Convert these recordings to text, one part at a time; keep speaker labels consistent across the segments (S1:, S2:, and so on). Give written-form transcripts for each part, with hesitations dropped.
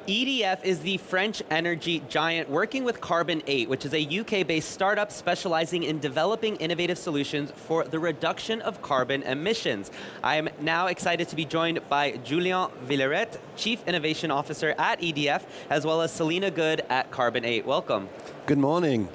S1: EDF is the French energy giant working with Carbon8, which is a UK-based startup specializing in developing innovative solutions for the reduction of carbon emissions. I am now excited to be joined by Julien Villeret, Chief Innovation Officer at EDF, as well as Selena Good at Carbon8. Welcome.
S2: Good morning.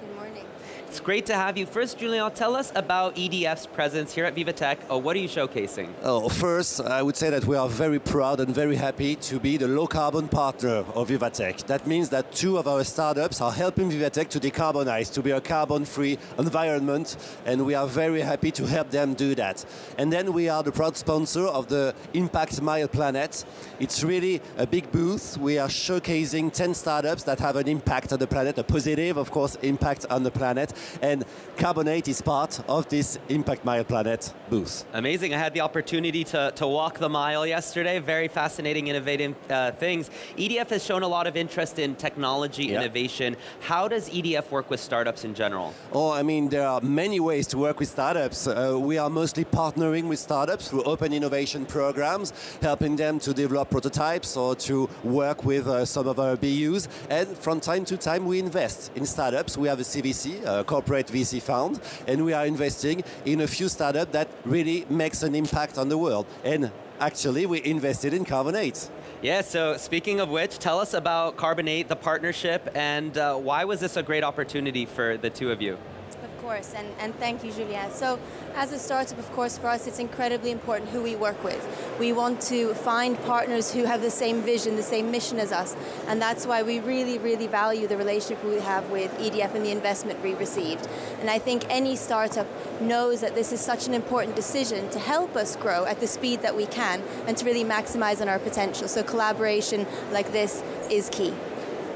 S1: It's great to have you. First, Julien, tell us about EDF's presence here at Vivatech. What are you showcasing?
S2: First, I would say that we are very proud and very happy to be the low-carbon partner of Vivatech. That means that two of our startups are helping Vivatech to decarbonize, to be a carbon-free environment, and we are very happy to help them do that. And then we are the proud sponsor of the Impact Mile Planet. It's really a big booth. We are showcasing 10 startups that have an impact on the planet, a positive, of course, impact on the planet. And Carbon8 is part of this Impact Mile Planet booth.
S1: Amazing. I had the opportunity to walk the mile yesterday. Very fascinating, innovative things. EDF has shown a lot of interest in technology innovation. How does EDF work with startups in general?
S2: There are many ways to work with startups. We are mostly partnering with startups through open innovation programs, helping them to develop prototypes or to work with some of our BUs. And from time to time, we invest in startups. We have a CVC, corporate VC fund, and we are investing in a few startups that really makes an impact on the world. And actually, we invested in Carbon8.
S1: Yeah, so speaking of which, tell us about Carbon8, the partnership, and why was this a great opportunity for the two of you?
S3: Of course, and thank you, Julien. So, as a startup, of course, for us, it's incredibly important who we work with. We want to find partners who have the same vision, the same mission as us, and that's why we really, really value the relationship we have with EDF and the investment we received. And I think any startup knows that this is such an important decision to help us grow at the speed that we can and to really maximize on our potential. So collaboration like this is key.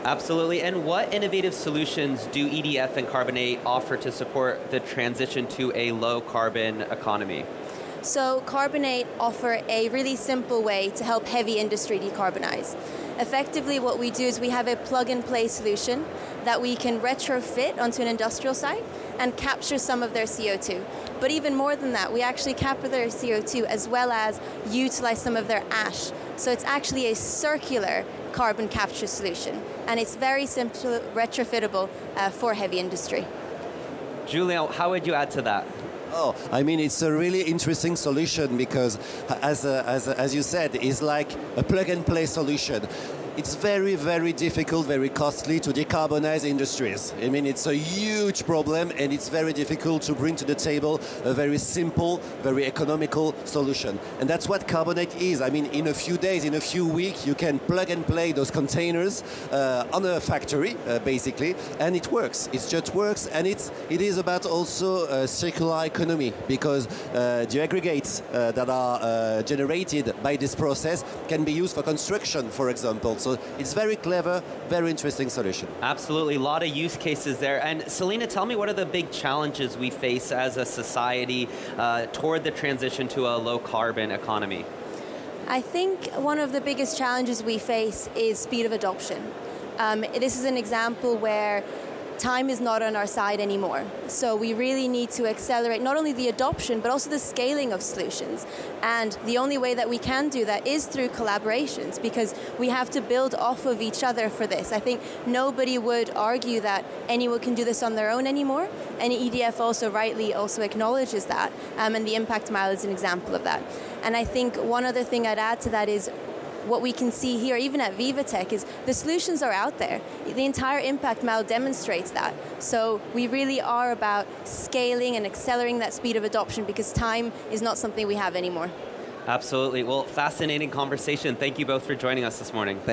S1: Absolutely. And what innovative solutions do EDF and Carbon8 offer to support the transition to a low-carbon economy?
S3: So Carbon8 offer a really simple way to help heavy industry decarbonize. Effectively, what we do is we have a plug-and-play solution that we can retrofit onto an industrial site and capture some of their CO2. But even more than that, we actually capture their CO2 as well as utilize some of their ash. So it's actually a circular carbon capture solution, and it's very simple, retrofittable for heavy industry.
S1: Julien, how would you add to that?
S2: It's a really interesting solution because, as you said, it's like a plug-and-play solution. It's very, very difficult, very costly to decarbonize industries. It's a huge problem, and it's very difficult to bring to the table a very simple, very economical solution. And that's what Carbon8 is. In a few days, in a few weeks, you can plug and play those containers on a factory, basically, and it works. It just works, and it is about also a circular economy because the aggregates that are generated by this process can be used for construction, for example. So it's very clever, very interesting solution.
S1: Absolutely, a lot of use cases there. And Selena, tell me, what are the big challenges we face as a society toward the transition to a low-carbon economy?
S3: I think one of the biggest challenges we face is speed of adoption. This is an example where time is not on our side anymore. So we really need to accelerate not only the adoption, but also the scaling of solutions. And the only way that we can do that is through collaborations, because we have to build off of each other for this. I think nobody would argue that anyone can do this on their own anymore, and EDF also rightly acknowledges that, and the Impact Mile is an example of that. And I think one other thing I'd add to that is what we can see here, even at Vivatech, is the solutions are out there. The entire Impact Mile demonstrates that. So we really are about scaling and accelerating that speed of adoption because time is not something we have anymore.
S1: Absolutely. Well, fascinating conversation. Thank you both for joining us this morning.
S2: Thank you.